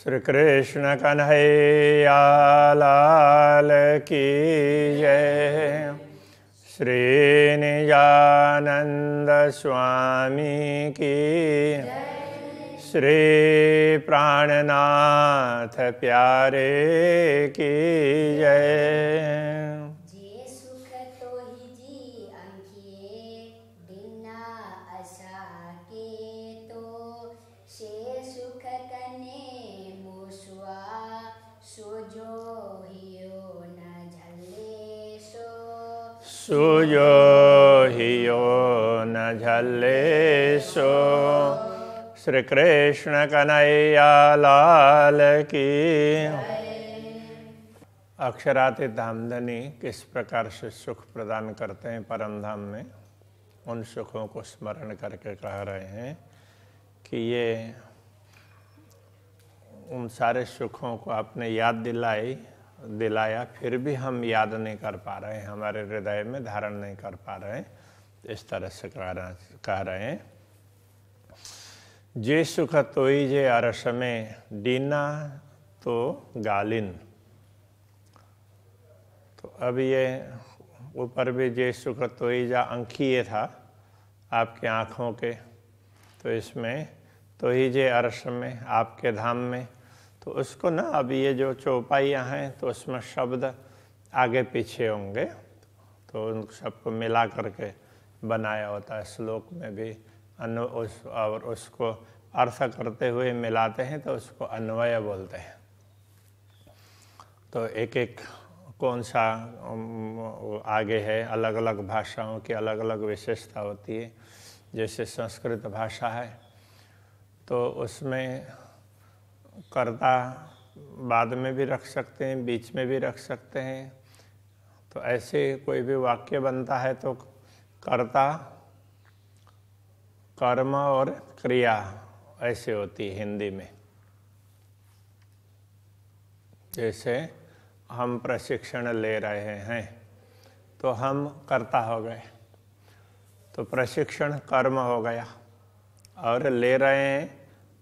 श्री कृष्ण कन्हैया लाल की जय। श्री निजानंद स्वामी की श्री प्राणनाथ प्यारे की जय। सुजो हियो न झल्ले सो। श्री कृष्ण कन्हैया लाल की। अक्षरातीत धामधनी किस प्रकार से सुख प्रदान करते हैं परम धाम में, उन सुखों को स्मरण करके कह रहे हैं कि ये उन सारे सुखों को आपने याद दिलाया, फिर भी हम याद नहीं कर पा रहे हैं, हमारे हृदय में धारण नहीं कर पा रहे हैं। इस तरह से कह रहे हैं, जे सुख तोई जे अरस में डीना तो गालिन। तो अब ये ऊपर भी जे सुख तोई जा अंकीय था आपके आँखों के, तो इसमें तो ही जे अरस में आपके धाम में, तो उसको ना अब ये जो चौपाइयाँ हैं तो उसमें शब्द आगे पीछे होंगे, तो उन सबको मिला करके बनाया होता है। श्लोक में भी और उसको अर्थ करते हुए मिलाते हैं तो उसको अन्वय बोलते हैं। तो एक एक कौन सा आगे है, अलग अलग भाषाओं की अलग अलग विशेषता होती है। जैसे संस्कृत भाषा है तो उसमें कर्ता बाद में भी रख सकते हैं, बीच में भी रख सकते हैं। तो ऐसे कोई भी वाक्य बनता है तो कर्ता, कर्म और क्रिया ऐसे होती है हिंदी में। जैसे हम प्रशिक्षण ले रहे हैं तो हम कर्ता हो गए, तो प्रशिक्षण कर्म हो गया, और ले रहे हैं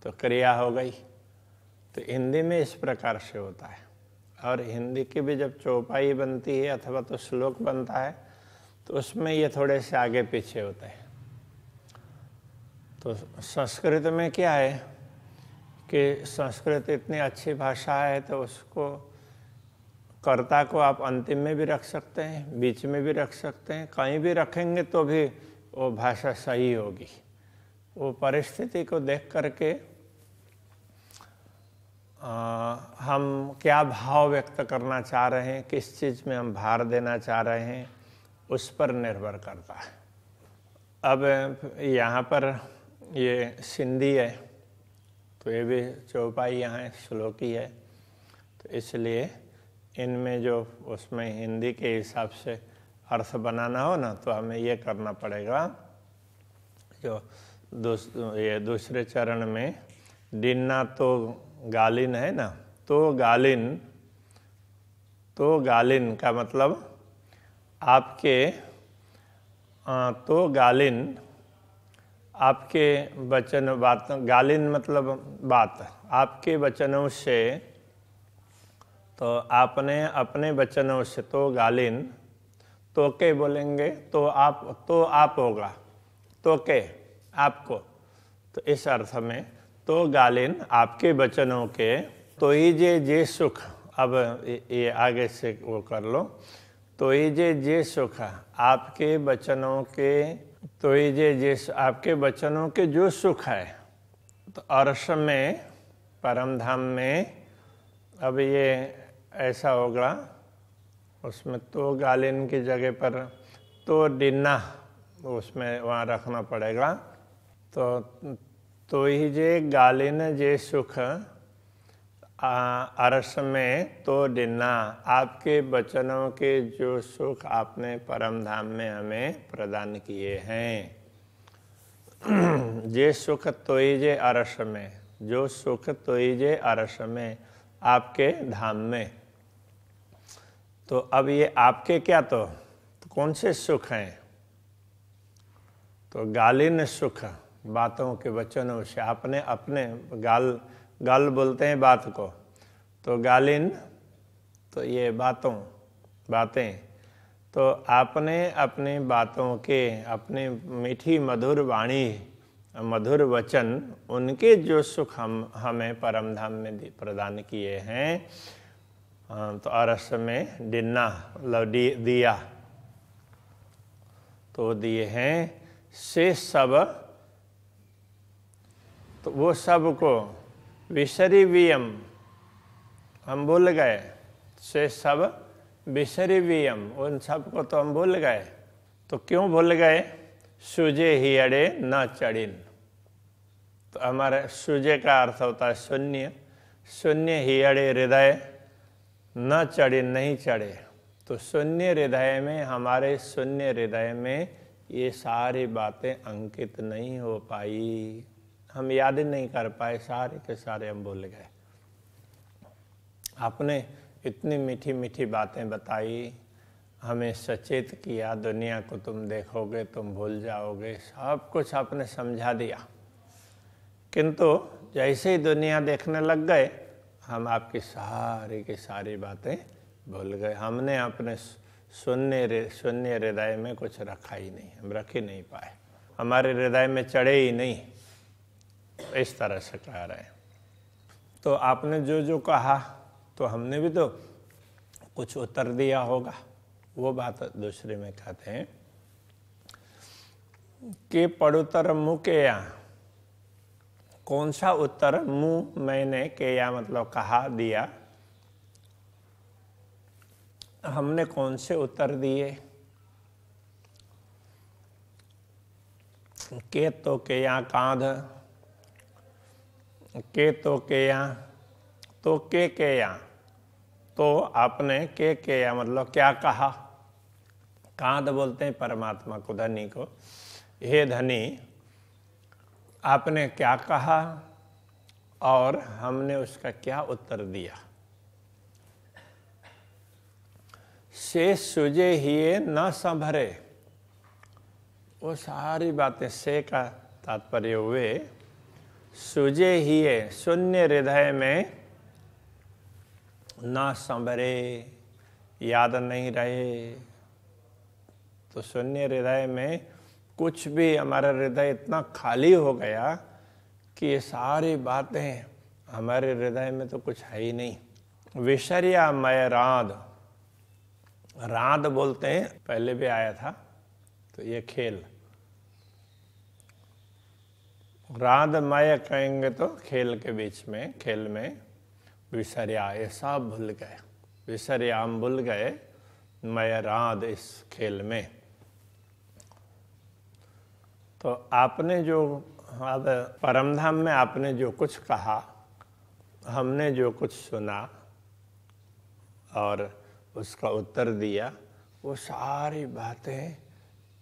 तो क्रिया हो गई। तो हिंदी में इस प्रकार से होता है। और हिंदी की भी जब चौपाई बनती है अथवा तो श्लोक बनता है तो उसमें ये थोड़े से आगे पीछे होते हैं। तो संस्कृत में क्या है कि संस्कृत इतनी अच्छी भाषा है तो उसको कर्ता को आप अंतिम में भी रख सकते हैं, बीच में भी रख सकते हैं, कहीं भी रखेंगे तो भी वो भाषा सही होगी। वो परिस्थिति को देख करके हम क्या भाव व्यक्त करना चाह रहे हैं, किस चीज़ में हम भार देना चाह रहे हैं, उस पर निर्भर करता है। अब यहाँ पर ये सिंधी है तो ये भी चौपाई यहाँ है, श्लोकी है, तो इसलिए इनमें जो उसमें हिंदी के हिसाब से अर्थ बनाना हो ना तो हमें ये करना पड़ेगा। जो ये दूसरे चरण में डिन्ना तो गालिन है ना, तो गालिन का मतलब आपके तो गालिन आपके वचन बात, गालिन मतलब बात, आपके वचनों से, तो आपने अपने वचनों से, तो गालिन तो के बोलेंगे तो आप होगा, तो के आपको, तो इस अर्थ में तो गालिन आपके वचनों के, तो ही जे सुख, अब ये आगे से वो कर लो, तो ही जे सुख आपके वचनों के, तो ही जे आपके वचनों के जो सुख है, तो अर्श में परम धाम में, अब ये ऐसा होगा उसमें तो गालिन की जगह पर तो डिन्ना उसमें वहाँ रखना पड़ेगा। तो ही जे गालिन जे सुख अरस में तो डिन्ना, आपके वचनों के जो सुख आपने परम धाम में हमें प्रदान किए हैं। जे सुख तोई जे अरस में, जो सुख तोई जे अरस में, आपके धाम में। तो अब ये आपके क्या, तो कौन से सुख हैं? तो गालिन सुख, बातों के वचनों से आपने अपने गल बोलते हैं बात को, तो गालिन तो ये बातें। तो आपने अपने बातों के, अपने मीठी मधुर वाणी, मधुर वचन, उनके जो सुख हमें परम धाम में प्रदान किए हैं, तो अरस में डिन्ना मतलब दिया तो दिए हैं, से सब, तो वो सब को विसरी वियम, हम भूल गए, से सब विसरी वियम, उन सब को तो हम भूल गए। तो क्यों भूल गए? सूजे ही अड़े न चढ़िन। तो हमारे सूजे का अर्थ होता है शून्य, शून्य ही अड़े हृदय, न चढ़िन नहीं चढ़े। तो शून्य हृदय में, हमारे शून्य हृदय में ये सारी बातें अंकित नहीं हो पाई, हम याद ही नहीं कर पाए, सारे के सारे हम भूल गए। आपने इतनी मीठी मीठी बातें बताई, हमें सचेत किया, दुनिया को तुम देखोगे तुम भूल जाओगे, सब कुछ आपने समझा दिया। किंतु जैसे ही दुनिया देखने लग गए, हम आपकी सारी की सारी बातें भूल गए। हमने अपने शून्य हृदय में कुछ रखा ही नहीं, हम रख ही नहीं पाए, हमारे हृदय में चढ़े ही नहीं। इस तरह से कह रहे हैं। तो आपने जो जो कहा, तो हमने भी तो कुछ उत्तर दिया होगा। वो बात दूसरे में कहते हैं कि पड़ुतर मुँह के या, कौन सा उत्तर मुँह मैंने के या मतलब कहा दिया, हमने कौन से उत्तर दिए? के तो के या कांध, के तो के या, तो के या, तो आपने के या मतलब क्या कहा? कांध बोलते हैं परमात्मा को, धनी को। हे धनी, आपने क्या कहा और हमने उसका क्या उत्तर दिया? से सुजे हिये न संभरे, वो सारी बातें, से का तात्पर्य हुए सुजे हिये, शून्य हृदय में, न संभरे, याद नहीं रहे। तो शून्य हृदय में कुछ भी, हमारा हृदय इतना खाली हो गया कि ये सारी बातें हमारे हृदय में तो कुछ है ही नहीं। विषर्या मय राध, राध बोलते हैं, पहले भी आया था, तो ये खेल, राधमय कहेंगे तो खेल के बीच में, खेल में विसर्या, ये सब भूल गए, विसर्याम भूल गए, मय राध इस खेल में। तो आपने जो, अब परमधाम में आपने जो कुछ कहा, हमने जो कुछ सुना और उसका उत्तर दिया, वो सारी बातें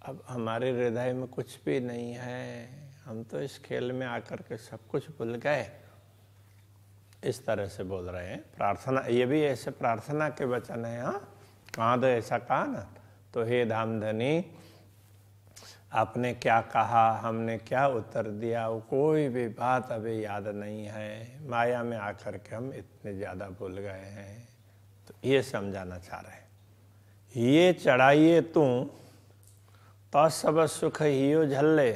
अब हमारे हृदय में कुछ भी नहीं है। हम तो इस खेल में आकर के सब कुछ भूल गए। इस तरह से बोल रहे हैं। प्रार्थना, ये भी ऐसे प्रार्थना के वचन है। हाँ, कांध ऐसा कहा ना, तो हे धामधनी, आपने क्या कहा, हमने क्या उत्तर दिया, वो कोई भी बात अभी याद नहीं है। माया में आकर के हम इतने ज़्यादा भूल गए हैं। तो ये समझाना चाह रहे हैं। ये चढ़ाइए तू तो सब सुख हियो झल्ले,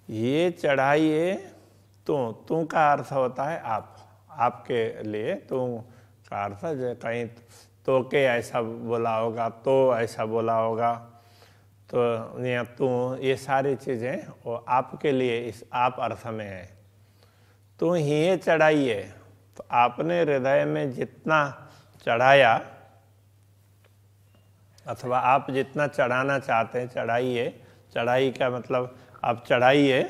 ये चढ़ाइए तू का अर्थ होता है आप, आपके लिए तू का अर्थ जो कहीं तो के ऐसा बोला होगा, तो ऐसा बोला होगा, तो या तू, ये सारी चीज़ें वो आपके लिए इस आप अर्थ में है। तू ही चढ़ाइए, तो आपने हृदय में जितना चढ़ाया, अथवा आप जितना चढ़ाना चाहते हैं चढ़ाइए। चढ़ाई का मतलब आप चढ़ाइए,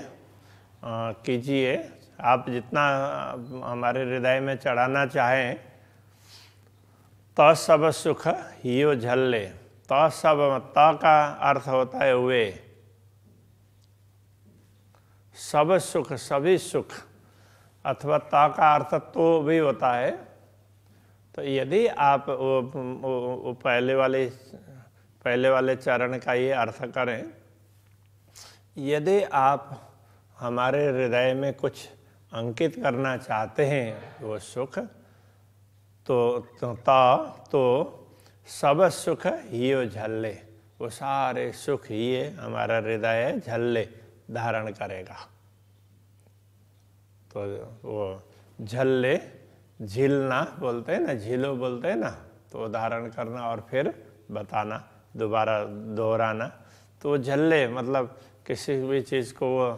कीजिए, आप जितना हमारे हृदय में चढ़ाना चाहें। तो सब सुख हियो झल्ले, तो सब, त का अर्थ होता है वे, सब सुख, सभी सुख, अथवा त का अर्थ तो भी होता है। तो यदि आप वो पहले वाले चरण का ये अर्थ करें, यदि आप हमारे हृदय में कुछ अंकित करना चाहते हैं वो सुख, तो सब सुख हियो झल्ले, वो सारे सुख ये हमारा हृदय झल्ले धारण करेगा। तो वो झल्ले, झीलना बोलते हैं ना, झीलो बोलते हैं ना, तो धारण करना और फिर बताना, दोबारा दोहराना। तो झल्ले मतलब किसी भी चीज़ को वो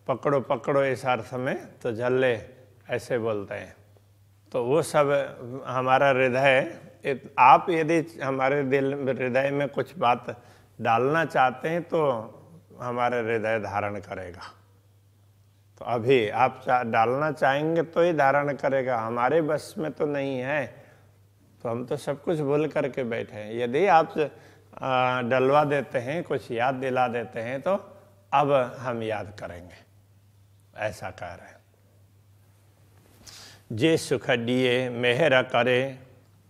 पकड़ो पकड़ो इस अर्थ में, तो झल्ले ऐसे बोलते हैं। तो वो सब हमारा हृदय, आप यदि हमारे दिल हृदय में कुछ बात डालना चाहते हैं तो हमारे हृदय धारण करेगा। तो अभी आप डालना चाहेंगे तो ही धारण करेगा, हमारे बस में तो नहीं है। तो हम तो सब कुछ भूल करके बैठे हैं। यदि आप डलवा देते हैं, कुछ याद दिला देते हैं, तो अब हम याद करेंगे, ऐसा कह रहे हैं। जे सुख दिए मेहर करे,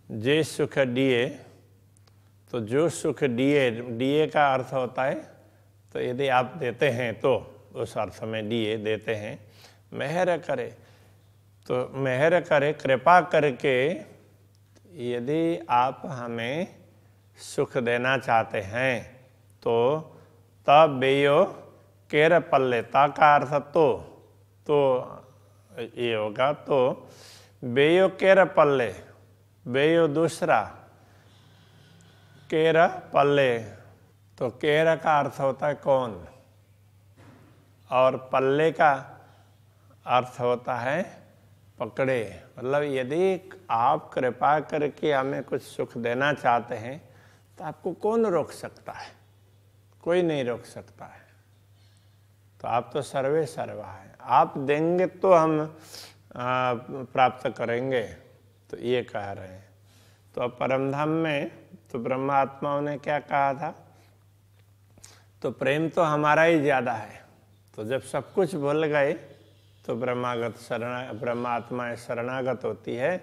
जे सुख दिए, तो जो सुख दिए, दिए का अर्थ होता है, तो यदि आप देते हैं तो उस अर्थ में दिए देते हैं। मेहर करे, तो मेहर करे कृपा करके, यदि आप हमें सुख देना चाहते हैं तो तब बेयो केर पल्ले, ता का अर्थ तो ये होगा, तो बेयो केर पल्ले, बेयो दूसरा, केर पल्ले, तो केर का अर्थ होता है कौन, और पल्ले का अर्थ होता है पकड़े। मतलब यदि आप कृपा करके हमें कुछ सुख देना चाहते हैं तो आपको कौन रोक सकता है, कोई नहीं रोक सकता है। तो आप तो सर्वे सर्वा है, आप देंगे तो हम प्राप्त करेंगे, तो ये कह रहे हैं। तो अब परमधाम में तो ब्रह्मा आत्माओं ने क्या कहा था, तो प्रेम तो हमारा ही ज़्यादा है। तो जब सब कुछ भूल गए तो ब्रह्मा आत्माएं शरणागत होती है,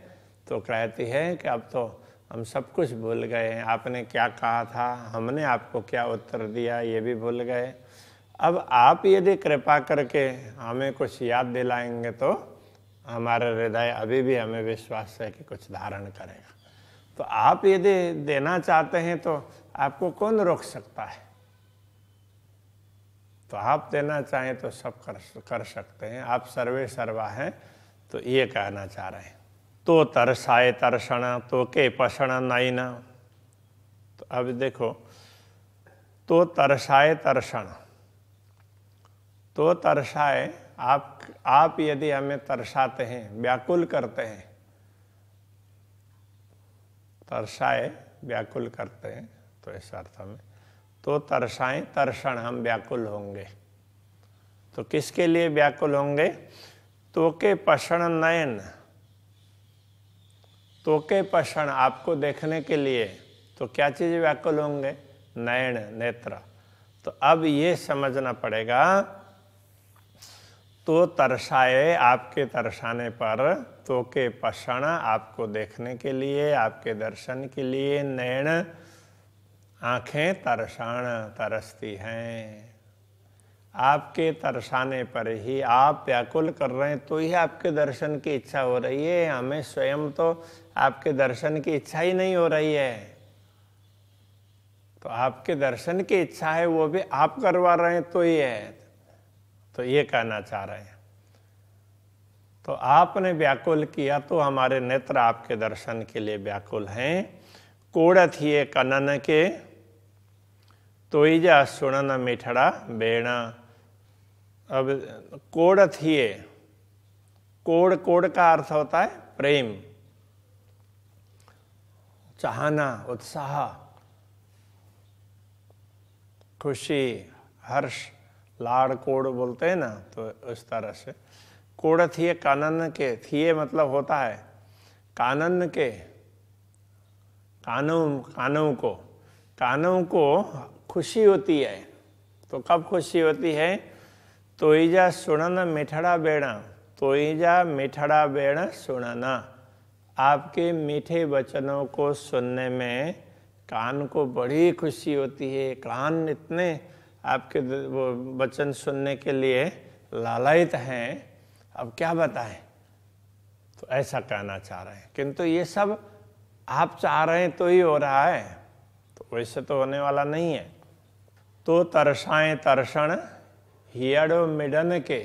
तो कहती है कि अब तो हम सब कुछ भूल गए हैं, आपने क्या कहा था, हमने आपको क्या उत्तर दिया, ये भी भूल गए। अब आप यदि कृपा करके हमें कुछ याद दिलाएंगे तो हमारा हृदय अभी भी हमें विश्वास है कि कुछ धारण करेगा। तो आप यदि देना चाहते हैं तो आपको कौन रोक सकता है। तो आप देना चाहें तो सब कर सकते हैं, आप सर्वे सर्वा हैं। तो ये कहना चाह रहे हैं। तो तरसाए तरसण तो के पसण नहीं न। तो अब देखो, तो तरसाए तरसण, तो तरसाए, आप यदि हमें तरसाते हैं, व्याकुल करते हैं, तरसाए व्याकुल करते हैं, तो इस अर्थ में तो तरसाएं तरसण, हम व्याकुल होंगे। तो किसके लिए व्याकुल होंगे, तो के पसण नयन, तो के पसण, आपको देखने के लिए। तो क्या चीज व्याकुल होंगे, नयन, नेत्र। तो अब ये समझना पड़ेगा, तो तरसाए, आपके तरसाने पर, तो के पसण, आपको देखने के लिए, आपके दर्शन के लिए, नयन आंखें तरसाण, तरसती हैं। आपके तरसाने पर ही आप व्याकुल कर रहे हैं, तो ही आपके दर्शन की इच्छा हो रही है। हमें स्वयं तो आपके दर्शन की इच्छा ही नहीं हो रही है। तो आपके दर्शन की इच्छा है, वो भी आप करवा रहे हैं, तो ये है। तो ये कहना चाह रहे हैं। तो आपने व्याकुल किया तो हमारे नेत्र आपके दर्शन के लिए व्याकुल हैं। कोड़थ ये कनन के, तोईजा सुनन मिठड़ा बेणा। अब कोड़थ ये, कोड़ का अर्थ होता है प्रेम, चाहना, उत्साह, खुशी, हर्ष, लाड़ कोड़ बोलते हैं ना, तो उस तरह से कोड़थ ये कानन के, थिए मतलब होता है कानन के, कानों को खुशी होती है। तो कब खुशी होती है, तोईजा सुनन मिठड़ा बेड़ा, तोईजा मिठड़ा बेड़ा सुनना, आपके मीठे वचनों को सुनने में कान को बड़ी खुशी होती है। कान इतने आपके वो वचन सुनने के लिए लालायित हैं। अब क्या बताएं। तो ऐसा कहना चाह रहे हैं, किंतु ये सब आप चाह रहे हैं तो ही हो रहा है, तो वैसे तो होने वाला नहीं है। तो तरसाएं तर्षण हियड़ो मिडन के,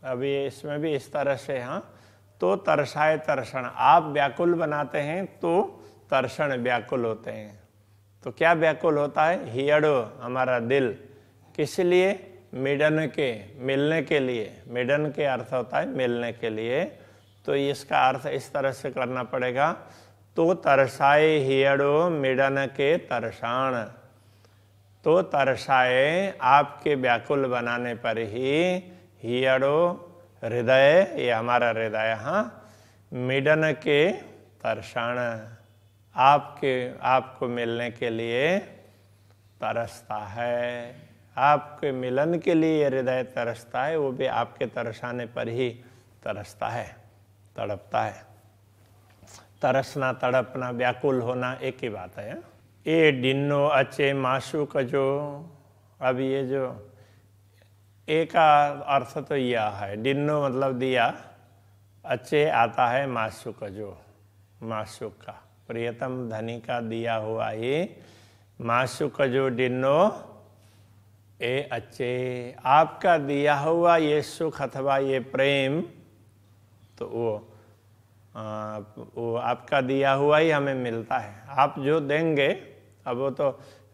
अभी इसमें भी इस तरह से, हाँ, तो तरसाए तर्षण, आप व्याकुल बनाते हैं तो तर्षण व्याकुल होते हैं। तो क्या व्याकुल होता है? हियड़ो हमारा दिल, किस लिए? मिडन के, मिलने के लिए। मिडन के अर्थ होता है मिलने के लिए, तो इसका अर्थ इस तरह से करना पड़ेगा, तो तरसाए हियड़ो मिडन के तरसाण। तो तरसाए आपके व्याकुल बनाने पर ही, हियड़ो हृदय, ये हमारा हृदय, हाँ, मिडन के तरसाण, आपको मिलने के लिए तरसता है, आपके मिलन के लिए हृदय तरसता है, वो भी आपके तरसाने पर ही तरसता है, तड़पता है। तरसना, तड़पना, व्याकुल होना एक ही बात है। ए डिन्नो अचे माशूक जो, अब ये जो ए का अर्थ तो यह है, डिन्नो मतलब दिया, अचे आता है माशूक जो, माशूक का, प्रियतम धनी का दिया हुआ ये माशूक जो डिन्नो ए अचे, आपका दिया हुआ ये सुख अथवा ये प्रेम, तो वो आपका दिया हुआ ही हमें मिलता है। आप जो देंगे, अब वो तो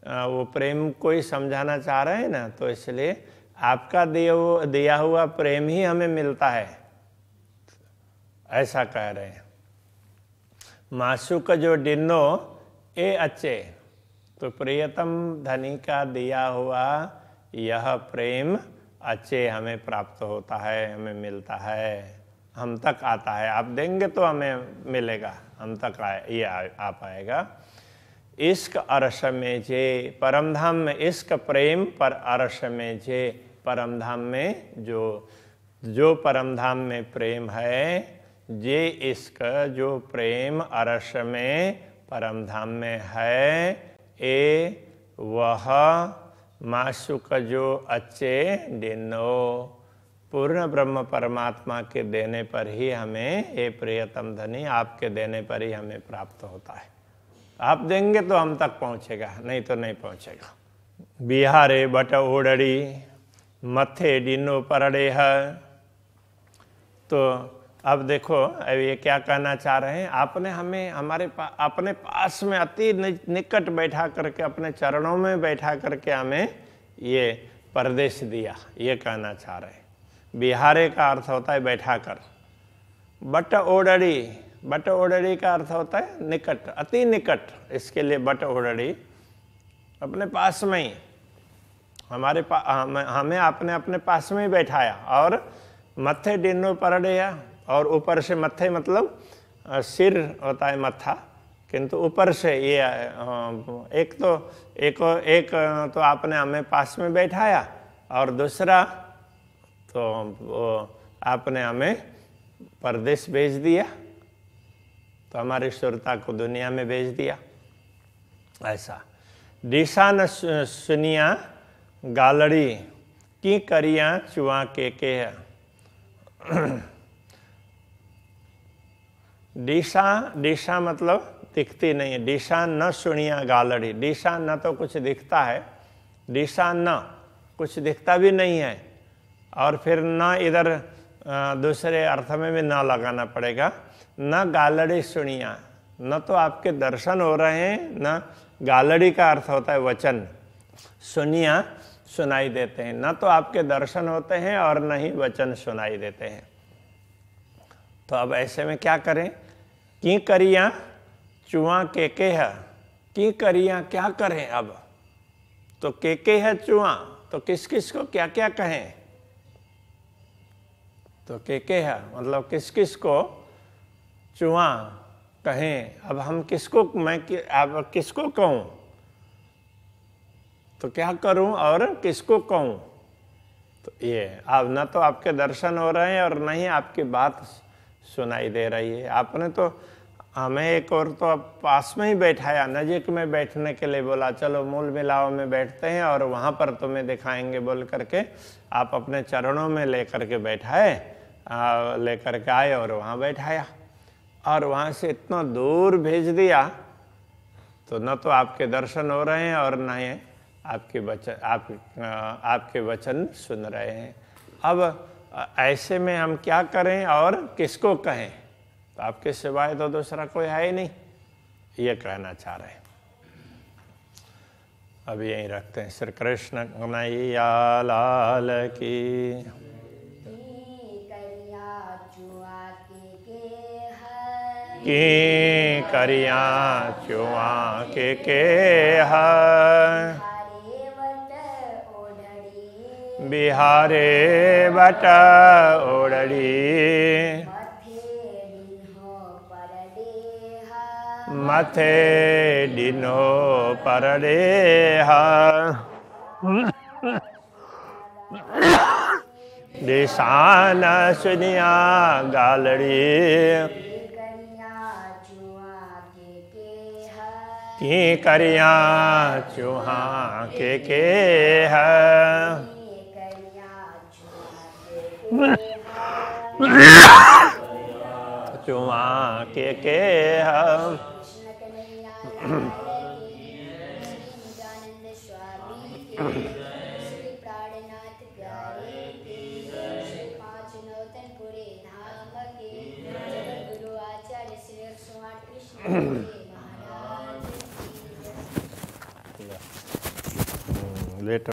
वो प्रेम को ही समझाना चाह रहे हैं ना, तो इसलिए आपका दिया हुआ प्रेम ही हमें मिलता है, ऐसा कह रहे हैं। माशूक जो डिन्नो ए अचे, तो प्रियतम धनी का दिया हुआ यह प्रेम अच्छे हमें प्राप्त होता है, हमें मिलता है, हम तक आता है। आप देंगे तो हमें मिलेगा, हम तक ये आ पाएगा। इश्क अरश में जे, परमधाम में इश्क प्रेम पर अरश में जे, परमधाम में जो परमधाम में प्रेम है, जे इश्क जो प्रेम अरश में परमधाम में है, ए वह माशुक जो अच्छे डिन्नो, पूर्ण ब्रह्म परमात्मा के देने पर ही हमें, ये प्रियतम धनी आपके देने पर ही हमें प्राप्त होता है। आप देंगे तो हम तक पहुंचेगा, नहीं तो नहीं पहुंचेगा। बिहारे बट ओडड़ी मथे डिनो परड़े है। तो अब देखो, अब ये क्या कहना चाह रहे हैं, आपने हमें अपने पास में अति निकट बैठा करके, अपने चरणों में बैठा करके हमें ये परदेश दिया, ये कहना चाह रहे हैं। बिहारे का अर्थ होता है बैठा कर। बट ओडड़ी, बट ओडड़ी का अर्थ होता है निकट, अति निकट, इसके लिए बट ओडड़ी, अपने पास में ही हमें आपने अपने पास में ही बैठाया। और मत्थे डिन्नो परड़े, और ऊपर से मत्थे मतलब सिर होता है मत्था, किंतु ऊपर से ये एक तो आपने हमें पास में बैठाया, और दूसरा तो आपने हमें परदेश भेज दिया, तो हमारी सुरता को दुनिया में भेज दिया। ऐसा दिशा न सुनिया गालड़ी की करिया चुआ के है। दिशा मतलब दिखती नहीं है, दिशा न सुनिया गालड़ी, दिशा न तो कुछ दिखता है, दिशा न कुछ दिखता भी नहीं है, और फिर न इधर दूसरे अर्थ में भी न लगाना पड़ेगा। न गालड़ी सुनिया, न तो आपके दर्शन हो रहे हैं, न गालड़ी का अर्थ होता है वचन, सुनिया सुनाई देते हैं, न तो आपके दर्शन होते हैं और न ही वचन सुनाई देते हैं। तो अब ऐसे में क्या करें? की करिया चुआ के है, की करिया क्या करें अब? तो के है चुआ, तो किस किस को क्या क्या कहें? तो के है मतलब किस किस को चुआ कहें। अब हम किसको, अब किसको कहूँ, तो क्या करूं और किसको कहूं? तो ये अब न तो आपके दर्शन हो रहे हैं और न ही आपकी बात सुनाई दे रही है। आपने तो हमें एक और तो पास में ही बैठाया, नजीक में बैठने के लिए बोला, चलो मूल मिलाव में बैठते हैं और वहाँ पर तुम्हें दिखाएंगे बोल करके आप अपने चरणों में ले करके बैठाए, लेकर के आए और वहाँ बैठाया, और वहाँ से इतना दूर भेज दिया तो न तो आपके दर्शन हो रहे हैं और न ही आपके वचन सुन रहे हैं। अब ऐसे में हम क्या करें और किसको कहें? तो आपके सिवाय तो दूसरा कोई है ही नहीं, ये कहना चाह रहे हैं। अब यहीं रखते हैं। श्री कृष्ण कन्हैया लाल की। की करिया चुआ के है बिहारे बट ओढ़ी मथे डिनो परडेहा दिशान सुनिया गालड़ी की करिया चूहा के है चूहा के है। लेट